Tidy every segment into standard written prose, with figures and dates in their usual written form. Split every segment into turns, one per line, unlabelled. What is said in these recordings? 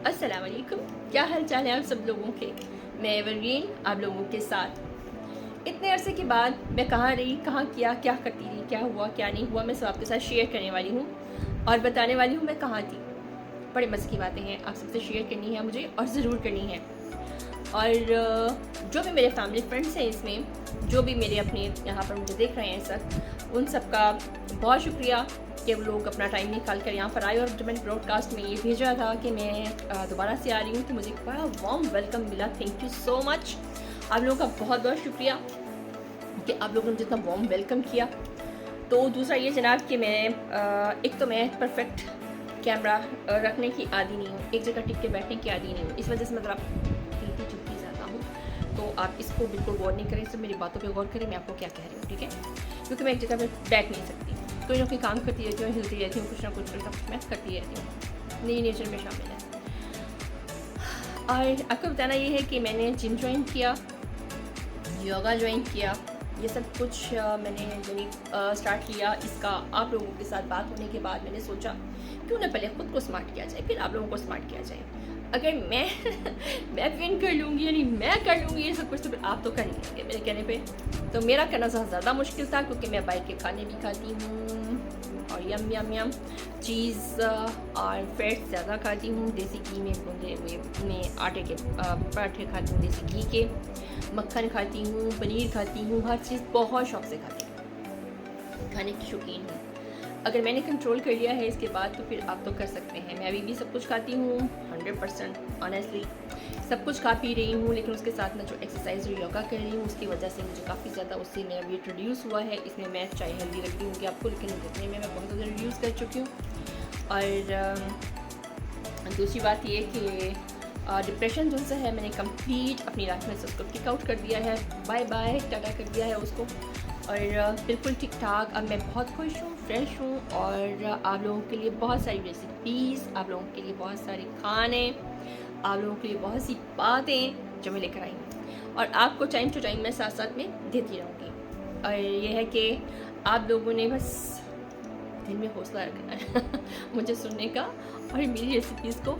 अस्सलाम वालेकुम, क्या हाल चाल है आप सब लोगों के। मैं एवरग्रीन आप लोगों के साथ। इतने अरसे के बाद मैं कहाँ रही, कहाँ किया, क्या करती रही, क्या हुआ क्या नहीं हुआ, मैं सब आपके साथ शेयर करने वाली हूँ और बताने वाली हूँ मैं कहाँ थी। बड़े मज़े की बातें हैं, आप सबसे शेयर करनी है मुझे और ज़रूर करनी है। और जो भी मेरे फैमिली फ्रेंड्स हैं, इसमें जो भी मेरे अपने यहाँ पर मुझे देख रहे हैं सब, उन सब का बहुत शुक्रिया कि वो लोग अपना टाइम निकाल कर यहाँ पर आए। और जब मैंने ब्रॉडकास्ट में ये भेजा था कि मैं दोबारा से आ रही हूँ तो मुझे बड़ा वार्म वेलकम मिला। थैंक यू सो मच, आप लोगों का बहुत बहुत शुक्रिया कि आप लोगों ने जितना वार्म वेलकम किया। तो दूसरा ये जनाब कि मैं एक तो मैं परफेक्ट कैमरा रखने की आदी नहीं हूँ, एक जगह टिक के बैठने की आदी नहीं हूँ। इस वजह से मतलब हिलती चुपती ज़्यादा हूँ, तो आप इसको बिल्कुल गौर नहीं करें, सिर्फ मेरी बातों पे गौर करें मैं आपको क्या कह रही हूँ, ठीक है। क्योंकि मैं एक जगह पे बैठ नहीं सकती, कोई ना कोई काम करती रहती हूँ, हिलती रहती हूँ, कुछ ना कुछ मैं करती रहती हूँ, मेरी नेचर में शामिल है। और आपको बताना ये है कि मैंने जिम ज्वाइन किया, योगा ज्वाइन किया, ये सब कुछ मैंने स्टार्ट किया। इसका आप लोगों के साथ बात होने के बाद मैंने सोचा क्यों ना पहले ख़ुद को स्मार्ट किया जाए, फिर आप लोगों को स्मार्ट किया जाए। अगर मैं विन कर लूँगी, यानी मैं कर लूँगी ये सब कुछ, तो फिर आप तो कर ही लेंगे मेरे कहने पे। तो मेरा करना ज़्यादा मुश्किल था, क्योंकि मैं बाहर के खाने भी खाती हूँ और यम यम यम चीज़ और फैट ज़्यादा खाती हूँ। देसी घी में भुने हुए में आटे के पराठे खाती हूँ, देसी घी के, मक्खन खाती हूँ, पनीर खाती हूँ, हर चीज़ बहुत शौक़ से खाती हूँ, खाने की शौकीन हूँ। अगर मैंने कंट्रोल कर लिया है इसके बाद तो फिर आप तो कर सकते हैं। मैं अभी भी सब कुछ खाती हूँ 100% ऑनेस्टली, सब कुछ खा पी रही हूँ, लेकिन उसके साथ मैं जो एक्सरसाइज और योगा कर रही हूँ उसकी वजह से मुझे काफ़ी ज़्यादा उससे मेरा वेट रिड्यूस हुआ है। इसमें मैं चाहे हेल्दी रख दूँगी आपको, लेकिन जितने में मैं बहुत ज़्यादा रिड्यूस कर चुकी हूँ। और दूसरी बात ये कि डिप्रेशन जो सा है मैंने कंप्लीट अपनी लाइफ में से उसको टिक आउट कर दिया है, बाय बाय टाटा कर दिया है उसको, और बिल्कुल ठीक ठाक। अब मैं बहुत खुश हूँ, फ्रेश हूँ, और आप लोगों के लिए बहुत सारी रेसिपीज़, आप लोगों के लिए बहुत सारे खाने, आप लोगों के लिए बहुत सी बातें जो मैं लेकर आई हूँ, और आपको टाइम टू टाइम मैं साथ साथ में देती रहूँगी। और ये है कि आप लोगों ने बस दिल में हौसला रखना है मुझे सुनने का और मेरी रेसिपीज़ को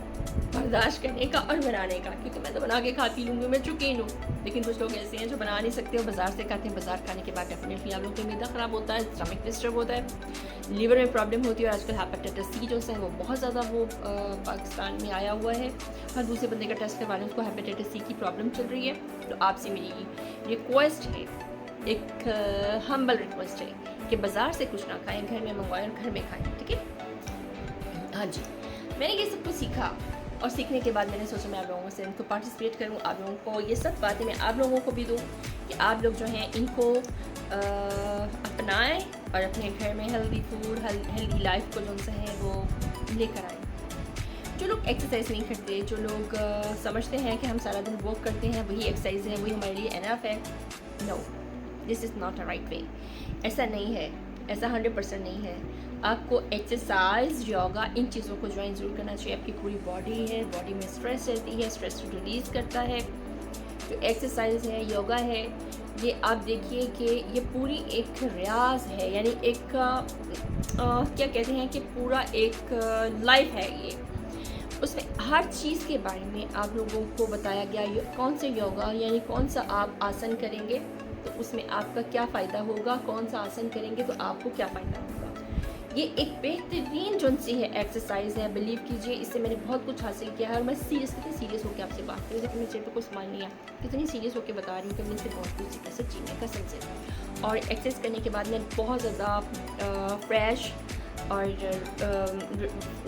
बर्दाश्त करने का और बनाने का, क्योंकि मैं तो बना के खाती लूँगी, मैं चुकीन हूँ। लेकिन कुछ लोग ऐसे हैं जो बना नहीं सकते, वो बाज़ार से खाते हैं। बाज़ार खाने के बाद डेफिनेटली आप लोगों का मैदा ख़राब होता है, स्टमक डिस्टर्ब होता है, लीवर में प्रॉब्लम होती है। और आजकल हेपेटाइटिस सी जो है वो बहुत ज़्यादा वो पाकिस्तान में आया हुआ है, हर दूसरे बंदे का टेस्ट करवा रहे हैं, उसको हेपेटाइटिस सी की प्रॉब्लम चल रही है। तो आपसे मेरी रिक्वेस्ट है, एक हम्बल रिक्वेस्ट है कि बाज़ार से कुछ ना खाएं, घर में मंगवाएं और घर में खाएं, ठीक है। हाँ जी, मैंने ये सब कुछ सीखा, और सीखने के बाद मैंने सोचा मैं आप लोगों से इनको पार्टिसिपेट करूँ, आप लोगों को ये सब बातें मैं आप लोगों को भी दूँ कि आप लोग जो हैं इनको अपनाएं और अपने घर में हेल्दी फूड, हेल्दी लाइफ को जो सा है वो लेकर आएँ। जो लोग एक्सरसाइज नहीं करते, जो लोग समझते हैं कि हम सारा दिन वॉक करते हैं वही एक्सरसाइज है, वही हमारे लिए एनफ है, no, this is not a right way. ऐसा नहीं है, ऐसा 100% नहीं है। आपको एक्सरसाइज, योगा, इन चीज़ों को ज्वाइन ज़रूर करना चाहिए। आपकी पूरी बॉडी है, बॉडी में स्ट्रेस रहती है, स्ट्रेस को रिलीज़ करता है। जो एक्सरसाइज है, योगा है, ये आप देखिए कि ये पूरी एक रियाज है, यानी एक क्या कहते हैं कि पूरा एक लाइफ है ये। उसमें हर चीज़ के बारे में आप लोगों को बताया गया, कौन से योगा यानी कौन सा आप आसन करेंगे तो उसमें आपका क्या फ़ायदा होगा, कौन सा आसन करेंगे तो आपको क्या फ़ायदा होगा। ये एक बेहतरीन जो सी है एक्सरसाइज है, बिलीव कीजिए इससे मैंने बहुत कुछ हासिल किया है। और मैं सीरियस होकर आपसे बात करूँ, लेकिन मेरे चेहरे पर कुछ मान लिया, कितनी सीरियस होकर बता रही हूँ कि मुझसे बहुत कुछ सीखा, सच्ची में कसम से। और एक्सरसाइज करने के बाद मैं बहुत ज़्यादा फ्रेश, और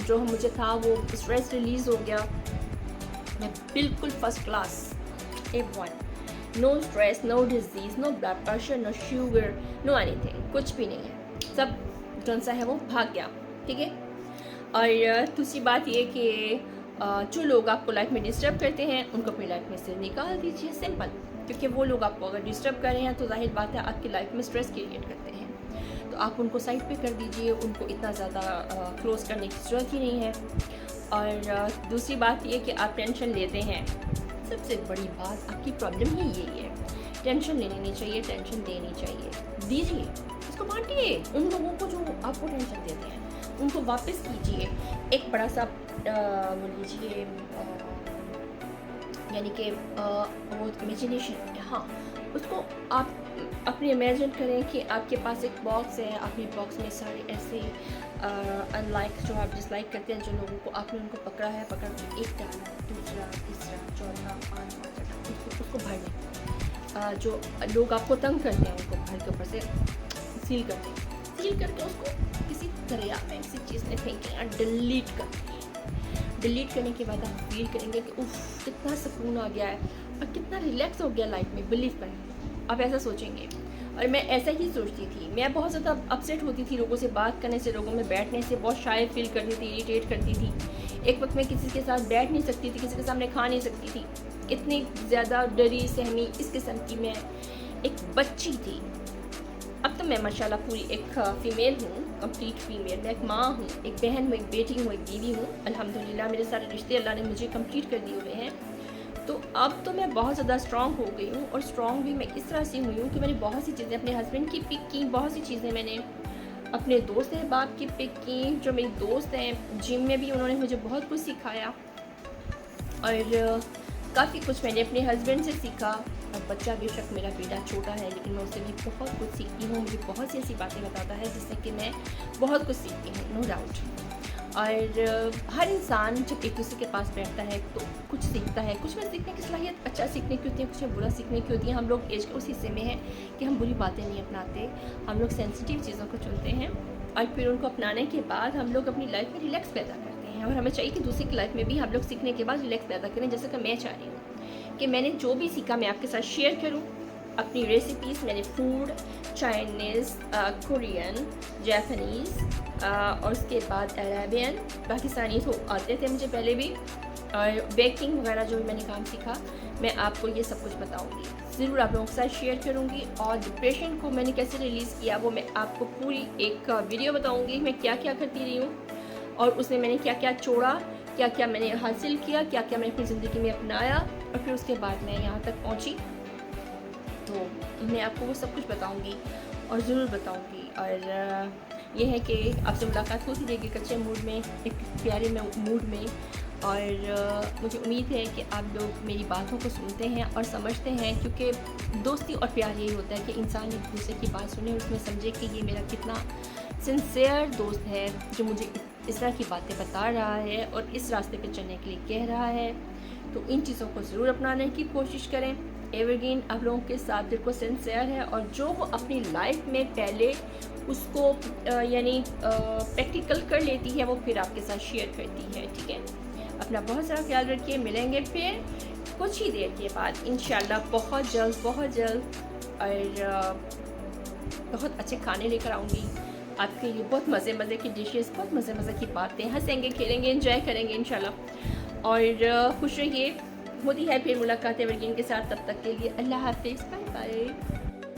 जो मुझे था वो स्ट्रेस रिलीज़ हो गया। मैं बिल्कुल first class A1, no stress, no diseases, no blood pressure, no sugar, no anything, कुछ भी नहीं है, सब जौन सा है वो भाग गया, ठीक है। और दूसरी बात ये कि जो लोग आपको लाइफ में डिस्टर्ब करते हैं उनको अपनी लाइफ में से निकाल दीजिए, सिंपल। क्योंकि वो लोग आपको अगर डिस्टर्ब कर रहे हैं तो जाहिर बात है आपकी लाइफ में स्ट्रेस क्रिएट करते हैं, तो आप उनको साइड पे कर दीजिए, उनको इतना ज़्यादा क्लोज करने की ज़रूरत ही नहीं है। और दूसरी बात ये कि आप टेंशन लेते हैं, सबसे बड़ी बात आपकी प्रॉब्लम ही यही है, टेंशन लेनी नहीं चाहिए, टेंशन देनी चाहिए, दीजिए, इसको बांटिए उन लोगों को जो आपको टेंशन देते हैं। उनको वापस कीजिए एक बड़ा सा वो लीजिए, यानी कि वो इमेजिनेशन, हाँ, उसको आप अपनी इमेजिन करें कि आपके पास एक बॉक्स है, आपने बॉक्स में सारे ऐसे अनलाइक जो आप डिसलाइक करते हैं जो लोगों को, आपने उनको पकड़ा है, पकड़ के एक डाला, दूसरा, तीसरा, चौथा, पाँचवा, छठा, उसको भर लें। जो लोग आपको तंग करते हैं उनको भर के ऊपर से सील कर दें, सील करके उसको किसी दरिया में किसी चीज़ में फेंकें और डिलीट कर दें। डिलीट करने के बाद आप फील करेंगे कि उफ कितना सुकून आ गया है और कितना रिलैक्स हो गया लाइफ में। बिलीव करें, आप ऐसा सोचेंगे। और मैं ऐसा ही सोचती थी, मैं बहुत ज़्यादा अपसेट होती थी लोगों से बात करने से, लोगों में बैठने से, बहुत शाय फील करती थी, इरिटेट करती थी। एक वक्त मैं किसी के साथ बैठ नहीं सकती थी, किसी के सामने खा नहीं सकती थी, इतनी ज़्यादा डरी सहमी इस किस्म की मैं एक बच्ची थी। अब तो मैं माशाल्लाह पूरी एक फ़ीमेल हूँ, कंप्लीट फ़ीमेल। मैं एक माँ हूँ, एक बहन हूँ, एक बेटी हूँ, एक बीवी हूँ। अल्हम्दुलिल्लाह मेरे सारे रिश्ते अल्लाह ने मुझे कंप्लीट कर दिए हुए हैं। तो अब तो मैं बहुत ज़्यादा स्ट्रॉन्ग हो गई हूँ, और स्ट्रॉन्ग भी मैं इस तरह से हुई हूँ कि मैंने बहुत सी चीज़ें अपने हस्बैंड की पिक की, बहुत सी चीज़ें मैंने अपने दोस्त अहबाब की पिक की। जो मेरी दोस्त हैं जिम में भी उन्होंने मुझे बहुत कुछ सिखाया, और काफ़ी कुछ मैंने अपने हस्बैंड से सीखा। और बच्चा बेशक मेरा बेटा छोटा है, लेकिन मैं उससे भी बहुत कुछ सीखती हूँ। मुझे बहुत सी ऐसी बातें बताता है जिससे कि मैं बहुत कुछ सीखती हूँ, नो डाउट। और हर इंसान जब एक दूसरे के पास बैठता है तो कुछ सीखता है। कुछ में सीखने की सलाहियत अच्छा सीखने की होती है, कुछ में बुरा सीखने की होती है। हम लोग एज के उस हिस्से में हैं कि हम बुरी बातें नहीं अपनाते, हम लोग सेंसिटिव चीज़ों को चुनते हैं, और फिर उनको अपनाने के बाद हम लोग अपनी लाइफ में रिलैक्स पैदा करते हैं। और हमें चाहिए कि दूसरे की लाइफ में भी हम लोग सीखने के बाद रिलैक्स पैदा करें। जैसे कि मैं चाह रही हूँ कि मैंने जो भी सीखा मैं आपके साथ शेयर करूं। अपनी रेसिपीज़ मैंने फूड, चाइनीज़, कोरियन, जापानीज़, और उसके बाद अरेबियन, पाकिस्तानी तो आते थे मुझे पहले भी, और बेकिंग वगैरह जो भी मैंने काम सीखा मैं आपको ये सब कुछ बताऊंगी, ज़रूर आप लोगों के साथ शेयर करूंगी। और डिप्रेशन को मैंने कैसे रिलीज़ किया वो मैं आपको पूरी एक वीडियो बताऊंगी। मैं क्या क्या करती रही हूँ और उसमें मैंने क्या क्या छोड़ा, क्या क्या मैंने हासिल किया, क्या क्या मैंने अपनी ज़िंदगी में अपनाया, और फिर उसके बाद मैं यहाँ तक पहुँची। तो मैं आपको वो सब कुछ बताऊँगी और ज़रूर बताऊँगी। और ये है कि आपसे मुलाकात होती रहेगी कच्चे मूड में, एक प्यारे मूड में। और मुझे उम्मीद है कि आप लोग मेरी बातों को सुनते हैं और समझते हैं, क्योंकि दोस्ती और प्यार यही होता है कि इंसान एक दूसरे की बात सुने, उसमें समझे कि ये मेरा कितना सिंसियर दोस्त है जो मुझे इस तरह की बातें बता रहा है और इस रास्ते पे चलने के लिए कह रहा है। तो इन चीज़ों को ज़रूर अपनाने की कोशिश करें। एवरग्रीन आप लोगों के साथ दिल को सिंसियर है, और जो वो अपनी लाइफ में पहले उसको यानी प्रैक्टिकल कर लेती है वो फिर आपके साथ शेयर करती है। ठीक है, अपना बहुत सारा ख्याल रखिए। मिलेंगे फिर कुछ ही देर के बाद इंशाल्लाह, बहुत जल्द, और बहुत अच्छे खाने लेकर आऊँगी आपके लिए, बहुत मज़े की डिशेस, बहुत मज़े की बातें, हंसेंगे, खेलेंगे, एंजॉय करेंगे इंशाल्लाह। और खुश रहिए। होती है फिर मुलाकात एवरग्रीन के साथ, तब तक के लिए अल्लाह हाफिज़, बाय बाय।